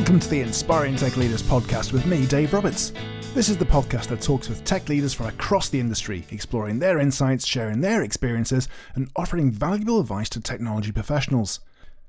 Welcome to the Inspiring Tech Leaders podcast with me, Dave Roberts. This is the podcast that talks with tech leaders from across the industry, exploring their insights, sharing their experiences, and offering valuable advice to technology professionals.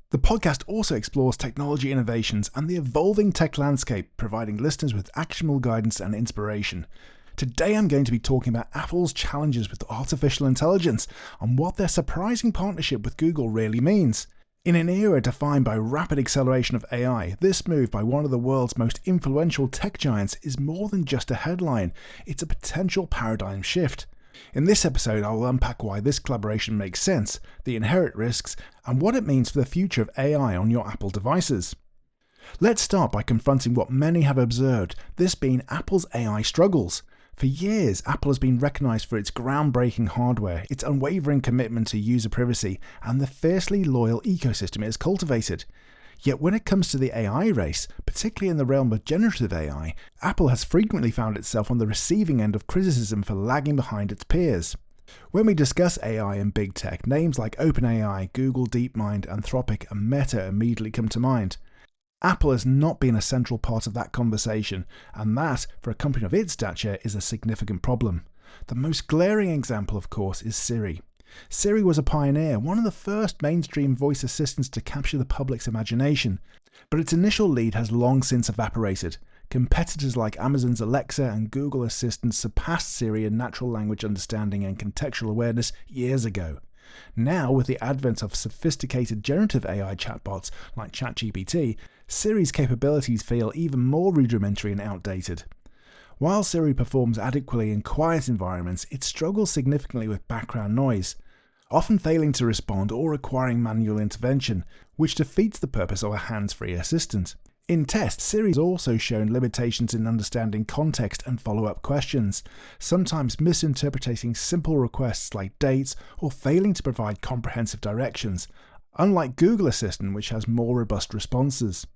The podcast also explores technology innovations and the evolving tech landscape, providing listeners with actionable guidance and inspiration. Today I'm going to be talking about Apple's challenges with artificial intelligence and what their surprising partnership with Google really means. In an era defined by rapid acceleration of AI, this move by one of the world's most influential tech giants is more than just a headline, it's a potential paradigm shift. In this episode, I will unpack why this collaboration makes sense, the inherent risks, and what it means for the future of AI on your Apple devices. Let's start by confronting what many have observed, this being Apple's AI struggles. For years, Apple has been recognized for its groundbreaking hardware, its unwavering commitment to user privacy, and the fiercely loyal ecosystem it has cultivated. Yet when it comes to the AI race, particularly in the realm of generative AI, Apple has frequently found itself on the receiving end of criticism for lagging behind its peers. When we discuss AI and big tech, names like OpenAI, Google DeepMind, Anthropic, and Meta immediately come to mind. Apple has not been a central part of that conversation, and that, for a company of its stature, is a significant problem. The most glaring example, of course, is Siri. Siri was a pioneer, one of the first mainstream voice assistants to capture the public's imagination, but its initial lead has long since evaporated. Competitors like Amazon's Alexa and Google Assistant surpassed Siri in natural language understanding and contextual awareness years ago. Now, with the advent of sophisticated generative AI chatbots like ChatGPT, Siri's capabilities feel even more rudimentary and outdated. While Siri performs adequately in quiet environments, it struggles significantly with background noise, often failing to respond or requiring manual intervention, which defeats the purpose of a hands-free assistant. In tests, Siri has also shown limitations in understanding context and follow-up questions, sometimes misinterpreting simple requests like dates or failing to provide comprehensive directions, unlike Google Assistant, which has more robust responses.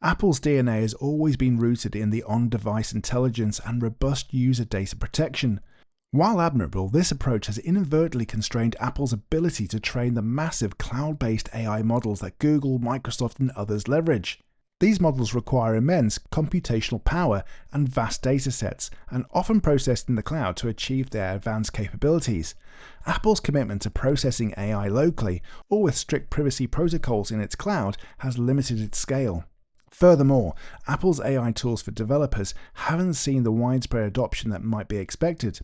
Apple's DNA has always been rooted in the on-device intelligence and robust user data protection. While admirable, this approach has inadvertently constrained Apple's ability to train the massive cloud-based AI models that Google, Microsoft, and others leverage. These models require immense computational power and vast datasets, and often processed in the cloud to achieve their advanced capabilities. Apple's commitment to processing AI locally, or with strict privacy protocols in its cloud, has limited its scale. Furthermore, Apple's AI tools for developers haven't seen the widespread adoption that might be expected.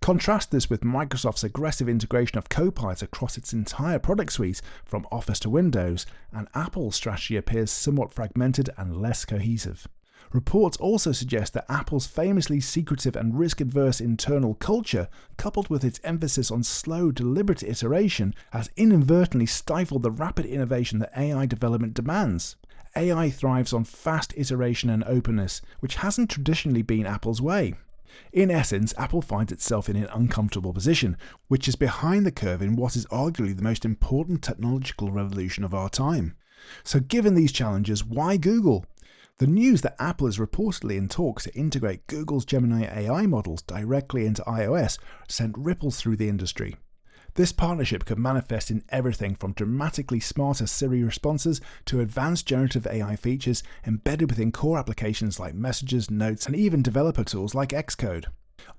Contrast this with Microsoft's aggressive integration of Copilot across its entire product suite, from Office to Windows, and Apple's strategy appears somewhat fragmented and less cohesive. Reports also suggest that Apple's famously secretive and risk-adverse internal culture, coupled with its emphasis on slow, deliberate iteration, has inadvertently stifled the rapid innovation that AI development demands. AI thrives on fast iteration and openness, which hasn't traditionally been Apple's way. In essence, Apple finds itself in an uncomfortable position, which is behind the curve in what is arguably the most important technological revolution of our time. So given these challenges, why Google? The news that Apple is reportedly in talks to integrate Google's Gemini AI models directly into iOS sent ripples through the industry. This partnership could manifest in everything from dramatically smarter Siri responses to advanced generative AI features embedded within core applications like Messages, Notes, and even developer tools like Xcode.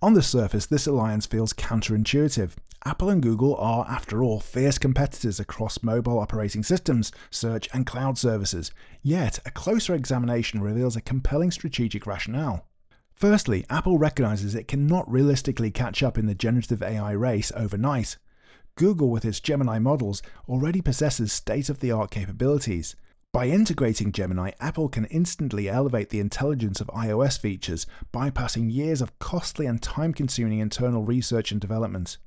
On the surface, this alliance feels counterintuitive. Apple and Google are, after all, fierce competitors across mobile operating systems, search, and cloud services. Yet, a closer examination reveals a compelling strategic rationale. Firstly, Apple recognizes it cannot realistically catch up in the generative AI race overnight. Google, with its Gemini models, already possesses state-of-the-art capabilities. By integrating Gemini, Apple can instantly elevate the intelligence of iOS features, bypassing years of costly and time-consuming internal research and development.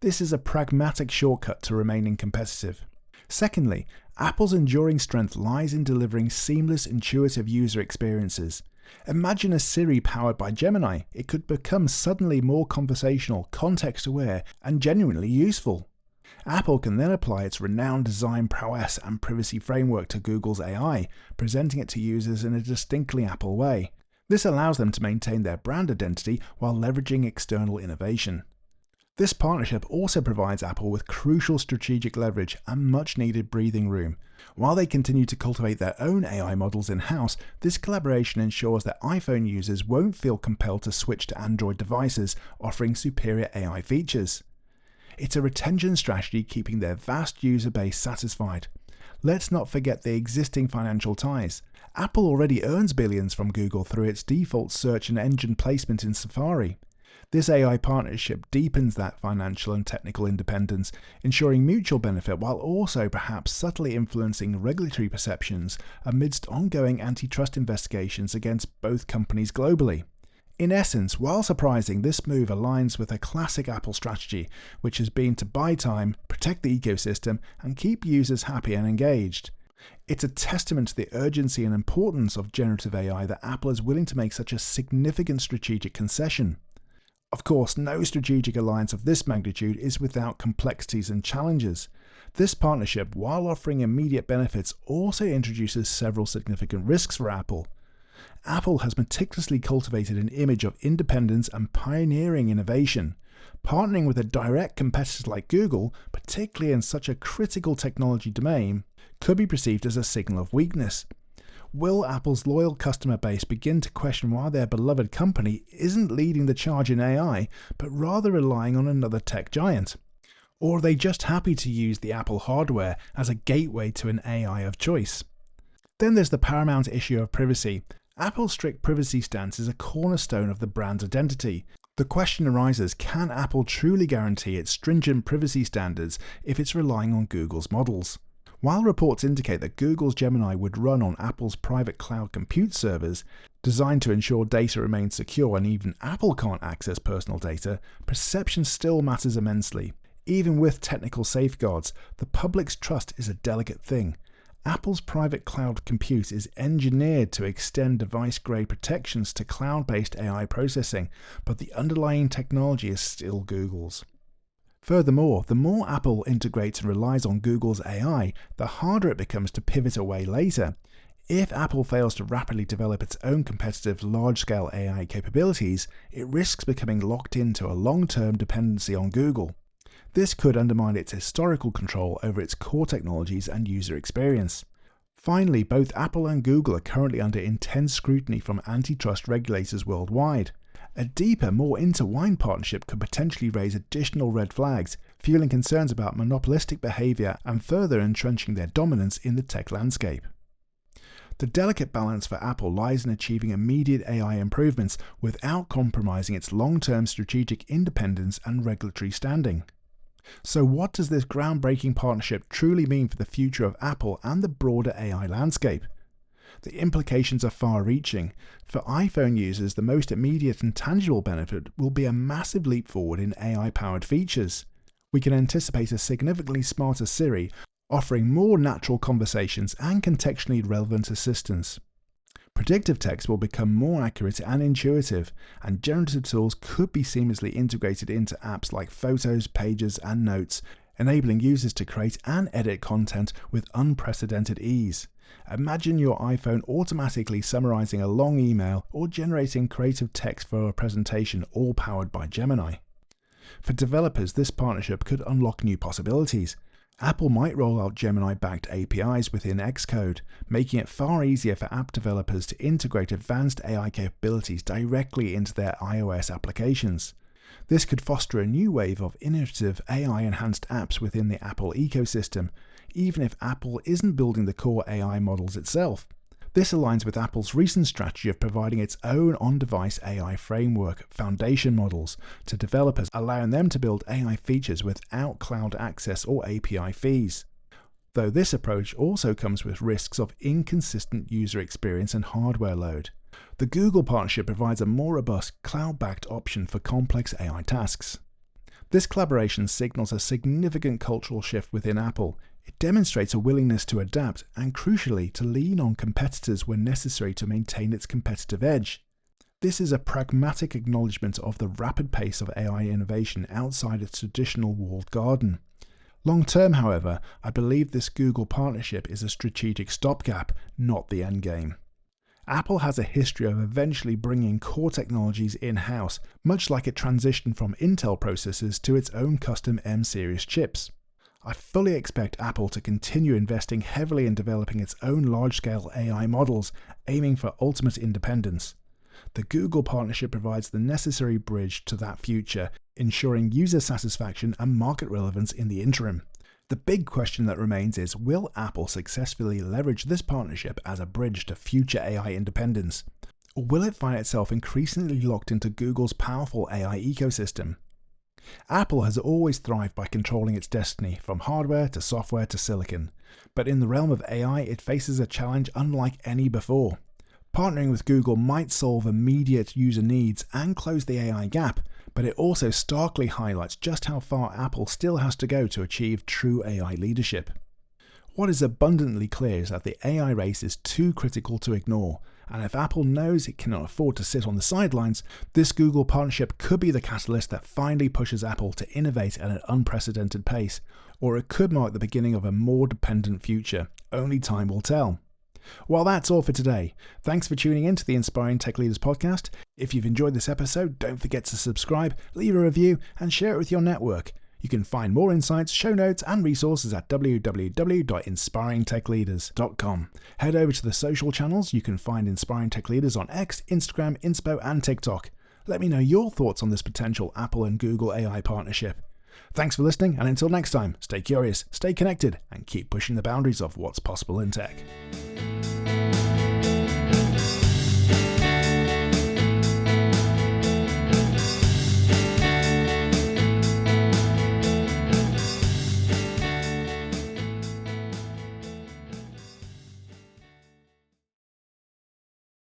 This is a pragmatic shortcut to remaining competitive. Secondly, Apple's enduring strength lies in delivering seamless, intuitive user experiences. Imagine a Siri powered by Gemini. It could become suddenly more conversational, context-aware, and genuinely useful. Apple can then apply its renowned design prowess and privacy framework to Google's AI, presenting it to users in a distinctly Apple way. This allows them to maintain their brand identity while leveraging external innovation. This partnership also provides Apple with crucial strategic leverage and much needed breathing room. While they continue to cultivate their own AI models in-house, this collaboration ensures that iPhone users won't feel compelled to switch to Android devices offering superior AI features. It's a retention strategy keeping their vast user base satisfied. Let's not forget the existing financial ties. Apple already earns billions from Google through its default search and engine placement in Safari. This AI partnership deepens that financial and technical independence, ensuring mutual benefit while also perhaps subtly influencing regulatory perceptions amidst ongoing antitrust investigations against both companies globally. In essence, while surprising, this move aligns with a classic Apple strategy, which has been to buy time, protect the ecosystem, and keep users happy and engaged. It's a testament to the urgency and importance of generative AI that Apple is willing to make such a significant strategic concession. Of course, no strategic alliance of this magnitude is without complexities and challenges. This partnership, while offering immediate benefits, also introduces several significant risks for Apple. Apple has meticulously cultivated an image of independence and pioneering innovation. Partnering with a direct competitor like Google, particularly in such a critical technology domain, could be perceived as a signal of weakness. Will Apple's loyal customer base begin to question why their beloved company isn't leading the charge in AI, but rather relying on another tech giant? Or are they just happy to use the Apple hardware as a gateway to an AI of choice? Then there's the paramount issue of privacy. Apple's strict privacy stance is a cornerstone of the brand's identity. The question arises, can Apple truly guarantee its stringent privacy standards if it's relying on Google's models? While reports indicate that Google's Gemini would run on Apple's private cloud compute servers, designed to ensure data remains secure and even Apple can't access personal data, perception still matters immensely. Even with technical safeguards, the public's trust is a delicate thing. Apple's private cloud compute is engineered to extend device-grade protections to cloud-based AI processing, but the underlying technology is still Google's. Furthermore, the more Apple integrates and relies on Google's AI, the harder it becomes to pivot away later. If Apple fails to rapidly develop its own competitive large-scale AI capabilities, it risks becoming locked into a long-term dependency on Google. This could undermine its historical control over its core technologies and user experience. Finally, both Apple and Google are currently under intense scrutiny from antitrust regulators worldwide. A deeper, more intertwined partnership could potentially raise additional red flags, fueling concerns about monopolistic behavior and further entrenching their dominance in the tech landscape. The delicate balance for Apple lies in achieving immediate AI improvements without compromising its long-term strategic independence and regulatory standing. So what does this groundbreaking partnership truly mean for the future of Apple and the broader AI landscape? The implications are far-reaching. For iPhone users, the most immediate and tangible benefit will be a massive leap forward in AI-powered features. We can anticipate a significantly smarter Siri, offering more natural conversations and contextually relevant assistance. Predictive text will become more accurate and intuitive, and generative tools could be seamlessly integrated into apps like Photos, Pages, and Notes, enabling users to create and edit content with unprecedented ease. Imagine your iPhone automatically summarizing a long email or generating creative text for a presentation, all powered by Gemini. For developers, this partnership could unlock new possibilities. Apple might roll out Gemini-backed APIs within Xcode, making it far easier for app developers to integrate advanced AI capabilities directly into their iOS applications. This could foster a new wave of innovative AI-enhanced apps within the Apple ecosystem, even if Apple isn't building the core AI models itself. This aligns with Apple's recent strategy of providing its own on-device AI framework, foundation models, to developers, allowing them to build AI features without cloud access or API fees. Though this approach also comes with risks of inconsistent user experience and hardware load. The Google partnership provides a more robust, cloud-backed option for complex AI tasks. This collaboration signals a significant cultural shift within Apple. It demonstrates a willingness to adapt and, crucially, to lean on competitors when necessary to maintain its competitive edge. This is a pragmatic acknowledgement of the rapid pace of AI innovation outside its traditional walled garden. Long-term, however, I believe this Google partnership is a strategic stopgap, not the endgame. Apple has a history of eventually bringing core technologies in-house, much like it transitioned from Intel processors to its own custom M-series chips. I fully expect Apple to continue investing heavily in developing its own large-scale AI models, aiming for ultimate independence. The Google partnership provides the necessary bridge to that future, ensuring user satisfaction and market relevance in the interim. The big question that remains is, will Apple successfully leverage this partnership as a bridge to future AI independence? Or will it find itself increasingly locked into Google's powerful AI ecosystem? Apple has always thrived by controlling its destiny, from hardware to software to silicon. But in the realm of AI, it faces a challenge unlike any before. Partnering with Google might solve immediate user needs and close the AI gap, but it also starkly highlights just how far Apple still has to go to achieve true AI leadership. What is abundantly clear is that the AI race is too critical to ignore, and if Apple knows it cannot afford to sit on the sidelines, this Google partnership could be the catalyst that finally pushes Apple to innovate at an unprecedented pace, or it could mark the beginning of a more dependent future. Only time will tell. Well, that's all for today. Thanks for tuning in to the Inspiring Tech Leaders podcast. If you've enjoyed this episode, don't forget to subscribe, leave a review, and share it with your network. You can find more insights, show notes, and resources at www.inspiringtechleaders.com. Head over to the social channels. You can find Inspiring Tech Leaders on X, Instagram, Inspo, and TikTok. Let me know your thoughts on this potential Apple and Google AI partnership. Thanks for listening, and until next time, stay curious, stay connected, and keep pushing the boundaries of what's possible in tech.